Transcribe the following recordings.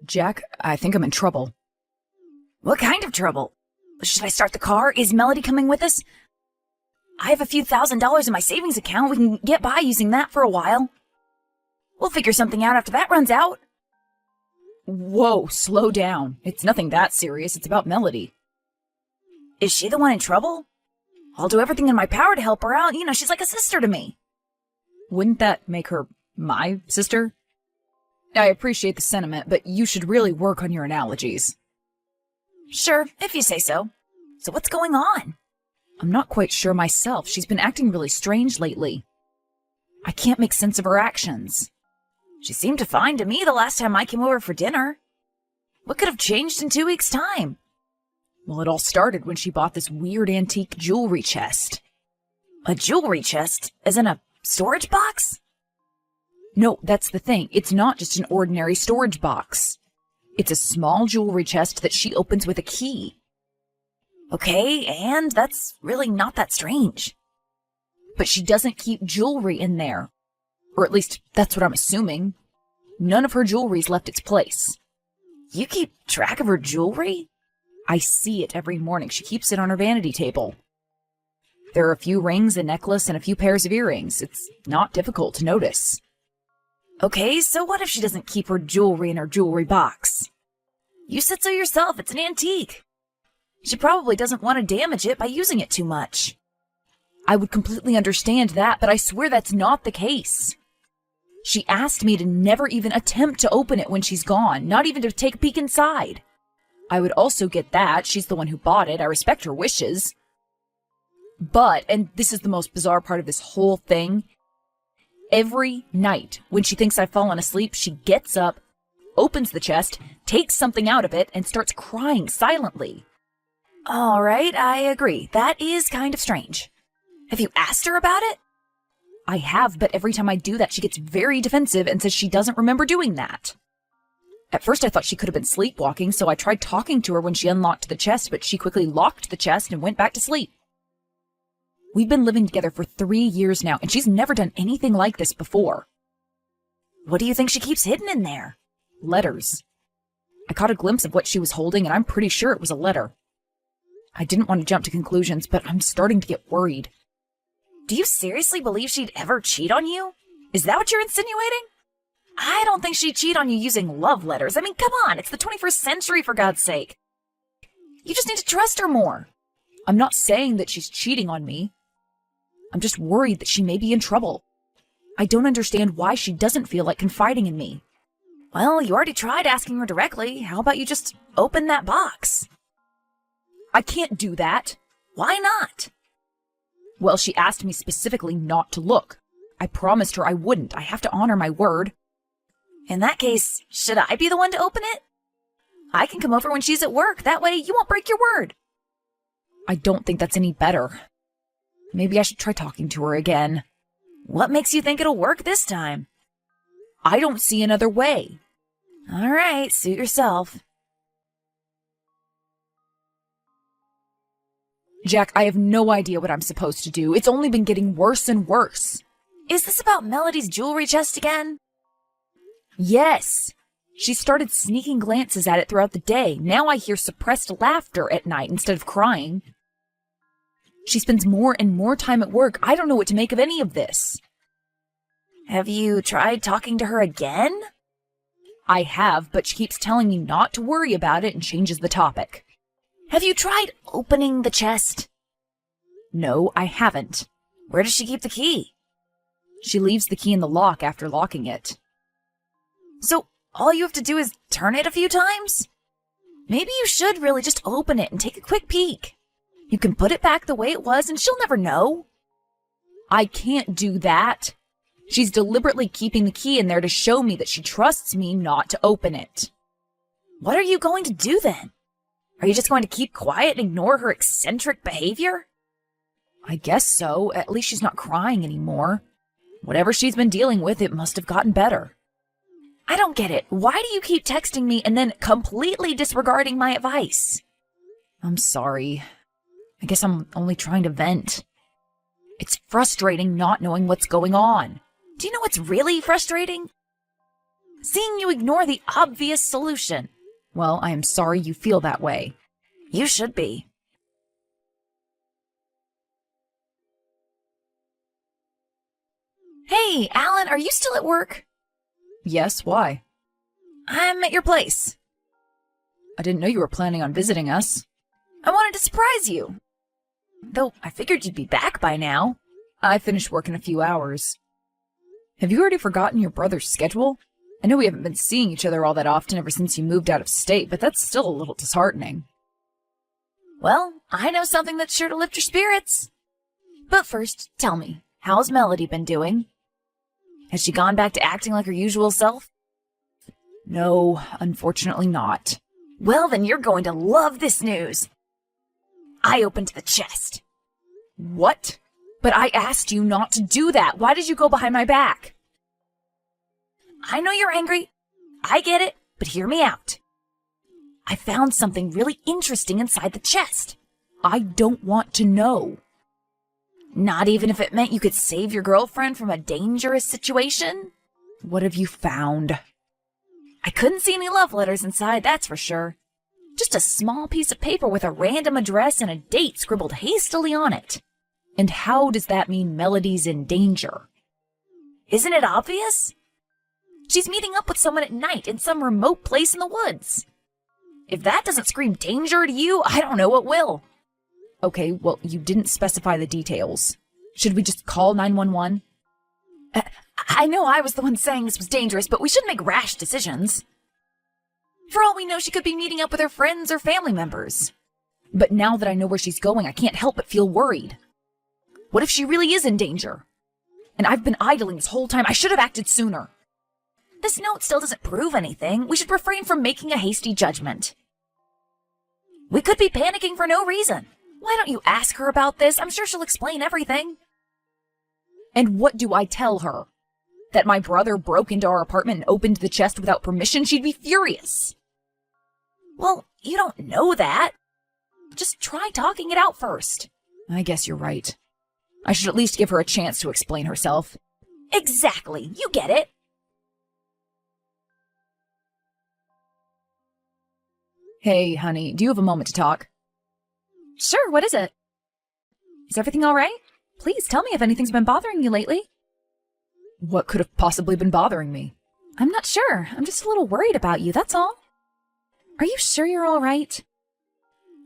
Jack, I think I'm in trouble. What kind of trouble? Should I start the car? Is Melody coming with us? I have a few $1,000s in my savings account. We can get by using that for a while. We'll figure something out after that runs out. Whoa, slow down. It's nothing that serious. It's about Melody. Is she the one in trouble? I'll do everything in my power to help her out. You know, she's like a sister to me. Wouldn't that make her my sister? I appreciate the sentiment, but you should really work on your analogies. Sure, if you say so. So what's going on? I'm not quite sure myself. She's been acting really strange lately. I can't make sense of her actions. She seemed fine to me the last time I came over for dinner. What could have changed in 2 weeks' time? Well, it all started when she bought this weird antique jewelry chest. A jewelry chest? As in a storage box? No, that's the thing. It's not just an ordinary storage box. It's a small jewelry chest that she opens with a key. Okay, and that's really not that strange. But she doesn't keep jewelry in there. Or at least, that's what I'm assuming. None of her jewelry's left its place. You keep track of her jewelry? I see it every morning. She keeps it on her vanity table. There are a few rings, a necklace, and a few pairs of earrings. It's not difficult to notice. Okay, so what if she doesn't keep her jewelry in her jewelry box? You said so yourself, it's an antique. She probably doesn't want to damage it by using it too much. I would completely understand that, but I swear that's not the case. She asked me to never even attempt to open it when she's gone, not even to take a peek inside. I would also get that. She's the one who bought it. I respect her wishes. But, and this is the most bizarre part of this whole thing, every night when she thinks I've fallen asleep, she gets up, opens the chest, takes something out of it, and starts crying silently. All right, I agree. That is kind of strange. Have you asked her about it? I have, but every time I do that, she gets very defensive and says she doesn't remember doing that. At first, I thought she could have been sleepwalking, so I tried talking to her when she unlocked the chest, but she quickly locked the chest and went back to sleep. We've been living together for 3 years now, and she's never done anything like this before. What do you think she keeps hidden in there? Letters. I caught a glimpse of what she was holding, and I'm pretty sure it was a letter. I didn't want to jump to conclusions, but I'm starting to get worried. Do you seriously believe she'd ever cheat on you? Is that what you're insinuating? I don't think she'd cheat on you using love letters. I mean, come on, it's the 21st century, for God's sake. You just need to trust her more. I'm not saying that she's cheating on me. I'm just worried that she may be in trouble. I don't understand why she doesn't feel like confiding in me. Well, you already tried asking her directly. How about you just open that box? I can't do that. Why not? Well, she asked me specifically not to look. I promised her I wouldn't. I have to honor my word. In that case, should I be the one to open it? I can come over when she's at work. That way you won't break your word. I don't think that's any better. Maybe I should try talking to her again. What makes you think it'll work this time? I don't see another way. All right, suit yourself. Jack, I have no idea what I'm supposed to do. It's only been getting worse and worse. Is this about Melody's jewelry chest again? Yes. She started sneaking glances at it throughout the day. Now I hear suppressed laughter at night instead of crying. She spends more and more time at work. I don't know what to make of any of this. Have you tried talking to her again? I have, but she keeps telling me not to worry about it and changes the topic. Have you tried opening the chest? No, I haven't. Where does she keep the key? She leaves the key in the lock after locking it. So all you have to do is turn it a few times? Maybe you should really just open it and take a quick peek. You can put it back the way it was and she'll never know. I can't do that. She's deliberately keeping the key in there to show me that she trusts me not to open it. What are you going to do then? Are you just going to keep quiet and ignore her eccentric behavior? I guess so. At least she's not crying anymore. Whatever she's been dealing with, it must have gotten better. I don't get it. Why do you keep texting me and then completely disregarding my advice? I'm sorry. I guess I'm only trying to vent. It's frustrating not knowing what's going on. Do you know what's really frustrating? seeing you ignore the obvious solution. Well, I am sorry you feel that way. You should be. Hey, Alan, are you still at work? Yes, why? I'm at your place. I didn't know you were planning on visiting us. I wanted to surprise you. Though I figured you'd be back by now. I finished work in a few hours. Have you already forgotten your brother's schedule? I know we haven't been seeing each other all that often ever since you moved out of state, but that's still a little disheartening. Well, I know something that's sure to lift your spirits. But first, tell me, how's Melody been doing? Has she gone back to acting like her usual self? No, unfortunately not. Well, then you're going to love this news. I opened the chest. What? But I asked you not to do that. Why did you go behind my back? I know you're angry. I get it, but hear me out. I found something really interesting inside the chest. I don't want to know. Not even if it meant you could save your girlfriend from a dangerous situation? What have you found? I couldn't see any love letters inside, that's for sure. Just a small piece of paper with a random address and a date scribbled hastily on it. And how does that mean Melody's in danger? Isn't it obvious? She's meeting up with someone at night in some remote place in the woods. If that doesn't scream danger to you, I don't know what will. Okay, well, you didn't specify the details. Should we just call 911? I know I was the one saying this was dangerous, but we shouldn't make rash decisions. For all we know, she could be meeting up with her friends or family members. But now that I know where she's going, I can't help but feel worried. What if she really is in danger? And I've been idling this whole time. I should have acted sooner. This note still doesn't prove anything. We should refrain from making a hasty judgment. We could be panicking for no reason. Why don't you ask her about this? I'm sure she'll explain everything. And what do I tell her? That my brother broke into our apartment and opened the chest without permission? She'd be furious. Well, you don't know that. Just try talking it out first. I guess you're right. I should at least give her a chance to explain herself. Exactly. You get it. Hey, honey, do you have a moment to talk? Sure, what is it? Is everything all right? Please tell me if anything's been bothering you lately. What could have possibly been bothering me? I'm not sure. I'm just a little worried about you, that's all. Are you sure you're all right?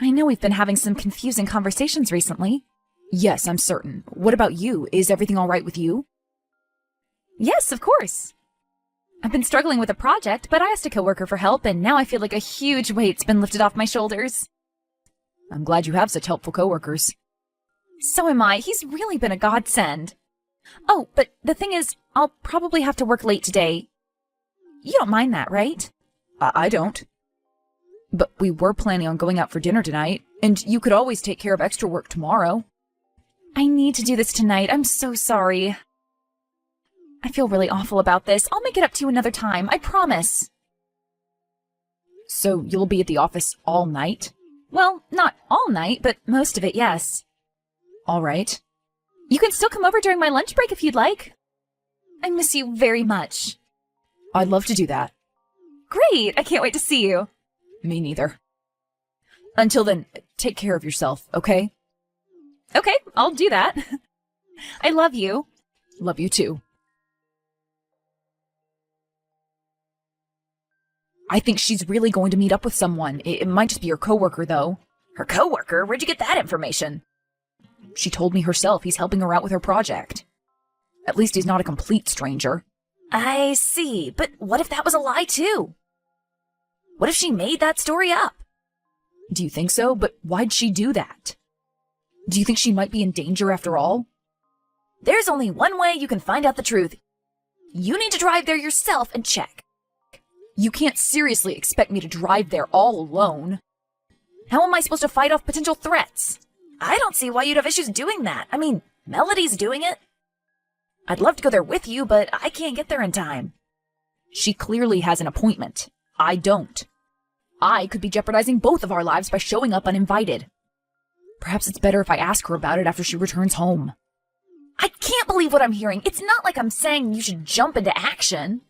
I know we've been having some confusing conversations recently. Yes, I'm certain. What about you? Is everything all right with you? Yes, of course. I've been struggling with a project, but I asked a coworker for help, and now I feel like a huge weight's been lifted off my shoulders. I'm glad you have such helpful coworkers. So am I. He's really been a godsend. Oh, but the thing is, I'll probably have to work late today. You don't mind that, right? I don't. But we were planning on going out for dinner tonight, and you could always take care of extra work tomorrow. I need to do this tonight. I'm so sorry. I feel really awful about this. I'll make it up to you another time. I promise. So you'll be at the office all night? Well, not all night, but most of it, yes. All right. You can still come over during my lunch break if you'd like. I miss you very much. I'd love to do that. Great! I can't wait to see you. Me neither. Until then, take care of yourself, okay? Okay, I'll do that. I love you. Love you too. I think she's really going to meet up with someone. It might just be her coworker, though. Her coworker? Where'd you get that information? She told me herself he's helping her out with her project. At least he's not a complete stranger. I see, but what if that was a lie, too? What if she made that story up? Do you think so? But why'd she do that? Do you think she might be in danger after all? There's only one way you can find out the truth. You need to drive there yourself and check. You can't seriously expect me to drive there all alone. How am I supposed to fight off potential threats? I don't see why you'd have issues doing that. I mean, Melody's doing it. I'd love to go there with you, but I can't get there in time. She clearly has an appointment. I don't. I could be jeopardizing both of our lives by showing up uninvited. Perhaps it's better if I ask her about it after she returns home. I can't believe what I'm hearing. It's not like I'm saying you should jump into action.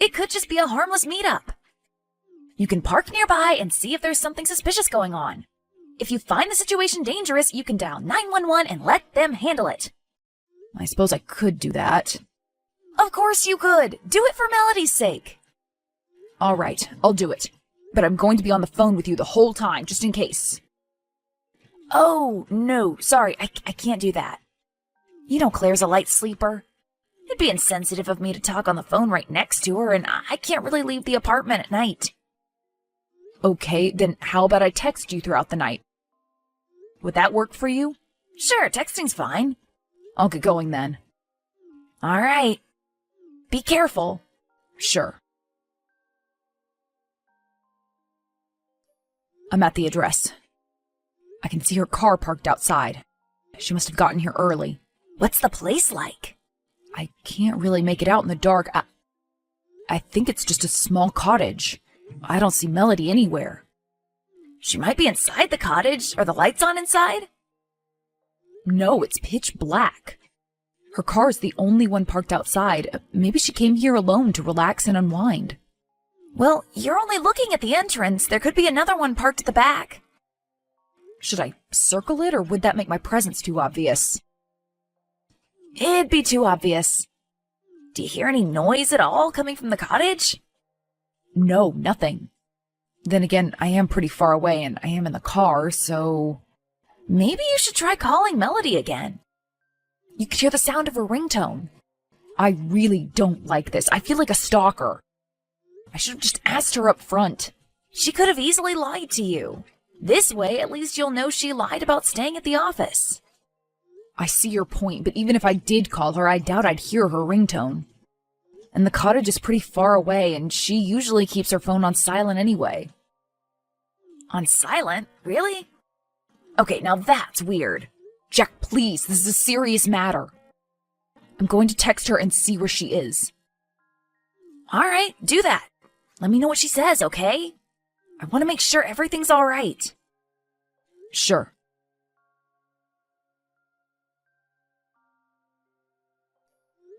It could just be a harmless meetup. You can park nearby and see if there's something suspicious going on. If you find the situation dangerous, you can dial 911 and let them handle it. I suppose I could do that. Of course you could. Do it for Melody's sake. All right, I'll do it. But I'm going to be on the phone with you the whole time, just in case. Oh, no, sorry, I can't do that. You know Claire's a light sleeper. It'd be insensitive of me to talk on the phone right next to her, and I can't really leave the apartment at night. Okay, then how about I text you throughout the night? Would that work for you? Sure, texting's fine. I'll get going then. All right. Be careful. Sure. I'm at the address. I can see her car parked outside. She must have gotten here early. What's the place like? I can't really make it out in the dark. I think it's just a small cottage. I don't see Melody anywhere. She might be inside the cottage. Are the lights on inside? No, it's pitch black. Her car is the only one parked outside. Maybe she came here alone to relax and unwind. Well, you're only looking at the entrance. There could be another one parked at the back. Should I circle it, or would that make my presence too obvious? It'd be too obvious. Do you hear any noise at all coming from the cottage? No, nothing. Then again, I am pretty far away and I am in the car, so... Maybe you should try calling Melody again. You could hear the sound of her ringtone. I really don't like this. I feel like a stalker. I should have just asked her up front. She could have easily lied to you. This way, at least you'll know she lied about staying at the office. I see your point, but even if I did call her, I doubt I'd hear her ringtone. And the cottage is pretty far away, and she usually keeps her phone on silent anyway. On silent? Really? Okay, now that's weird. Jack, please, this is a serious matter. I'm going to text her and see where she is. All right, do that. Let me know what she says, okay? I want to make sure everything's all right. Sure.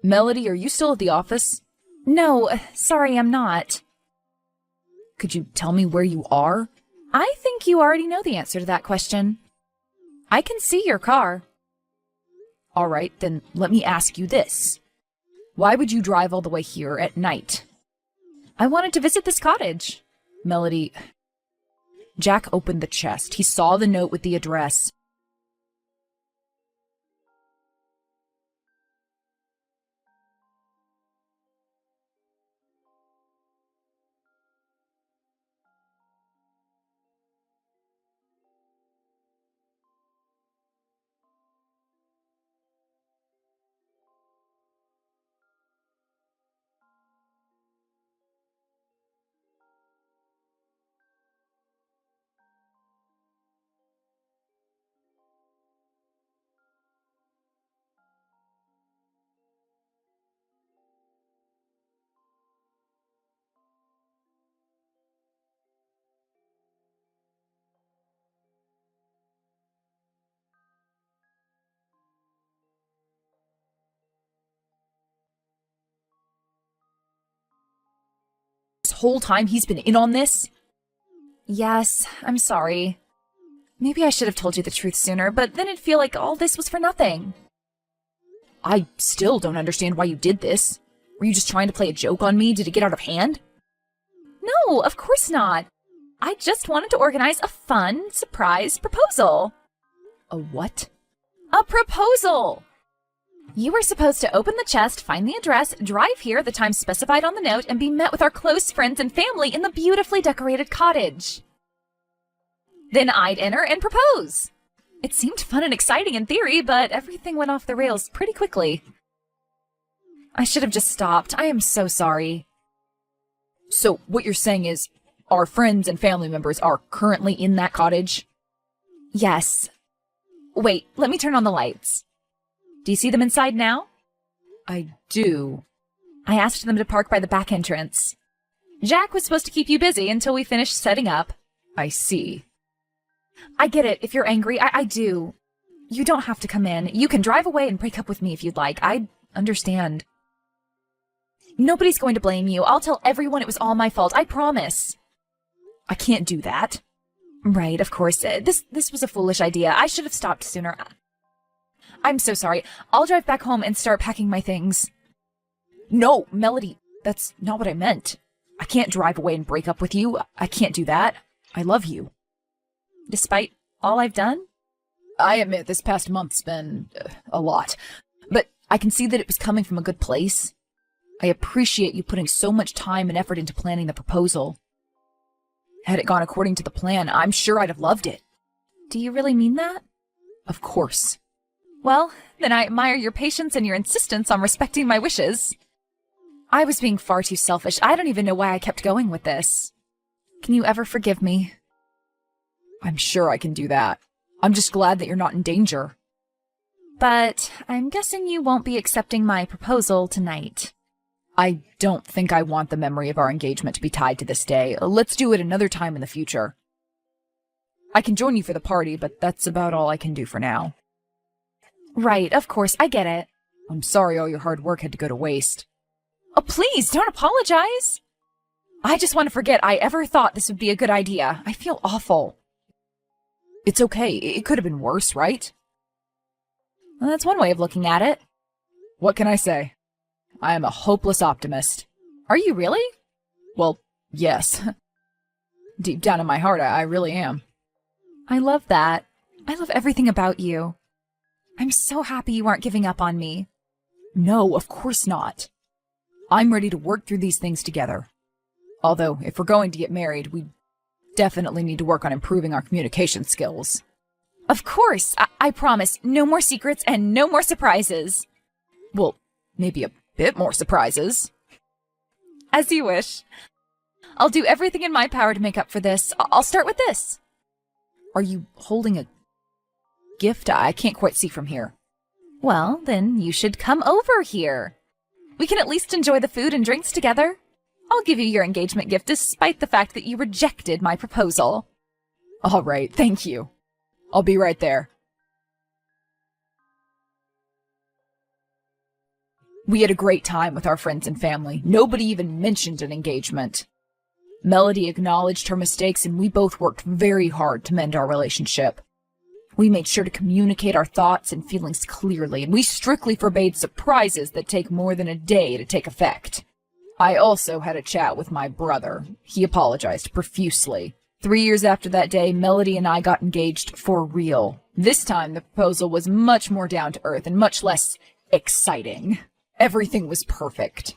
Melody, are you still at the office? No, sorry, I'm not. Could you tell me where you are? I think you already know the answer to that question. I can see your car. All right, then let me ask you this. Why would you drive all the way here at night? I wanted to visit this cottage. Melody... Jack opened the chest. He saw the note with the address. Whole time he's been in on this? Yes, I'm sorry. Maybe I should have told you the truth sooner, but then it'd feel like all this was for nothing. I still don't understand why you did this. Were you just trying to play a joke on me? Did it get out of hand? No, of course not. I just wanted to organize a fun, surprise proposal. A what? A proposal! You were supposed to open the chest, find the address, drive here at the time specified on the note, and be met with our close friends and family in the beautifully decorated cottage. Then I'd enter and propose. It seemed fun and exciting in theory, but everything went off the rails pretty quickly. I should have just stopped. I am so sorry. So what you're saying is our friends and family members are currently in that cottage? Yes. Wait, let me turn on the lights. Do you see them inside now? I do. I asked them to park by the back entrance. Jack was supposed to keep you busy until we finished setting up. I see. I get it. If you're angry, I do. You don't have to come in. You can drive away and break up with me if you'd like. I understand. Nobody's going to blame you. I'll tell everyone it was all my fault. I promise. I can't do that. Right, of course. This was a foolish idea. I should have stopped sooner. I'm so sorry. I'll drive back home and start packing my things. No, Melody, that's not what I meant. I can't drive away and break up with you. I can't do that. I love you. Despite all I've done? I admit this past month's been a lot, but I can see that it was coming from a good place. I appreciate you putting so much time and effort into planning the proposal. Had it gone according to the plan, I'm sure I'd have loved it. Do you really mean that? Of course. Well, then I admire your patience and your insistence on respecting my wishes. I was being far too selfish. I don't even know why I kept going with this. Can you ever forgive me? I'm sure I can do that. I'm just glad that you're not in danger. But I'm guessing you won't be accepting my proposal tonight. I don't think I want the memory of our engagement to be tied to this day. Let's do it another time in the future. I can join you for the party, but that's about all I can do for now. Right, of course, I get it. I'm sorry all your hard work had to go to waste. Oh, please, don't apologize. I just want to forget I ever thought this would be a good idea. I feel awful. It's okay. It could have been worse, right? Well, that's one way of looking at it. What can I say? I am a hopeless optimist. Are you really? Well, yes. Deep down in my heart, I really am. I love that. I love everything about you. I'm so happy you aren't giving up on me. No, of course not. I'm ready to work through these things together. Although, if we're going to get married, we definitely need to work on improving our communication skills. Of course. I promise. No more secrets and no more surprises. Well, maybe a bit more surprises. As you wish. I'll do everything in my power to make up for this. I'll start with this. Are you holding a gift? I can't quite see from here. Well, then you should come over here. We can at least enjoy the food and drinks together. I'll give you your engagement gift despite the fact that you rejected my proposal. All right, thank you. I'll be right there. We had a great time with our friends and family. Nobody even mentioned an engagement. Melody acknowledged her mistakes, and we both worked very hard to mend our relationship. We made sure to communicate our thoughts and feelings clearly, and we strictly forbade surprises that take more than a day to take effect. I also had a chat with my brother. He apologized profusely. 3 years after that day, Melody and I got engaged for real. This time, the proposal was much more down to earth and much less exciting. Everything was perfect.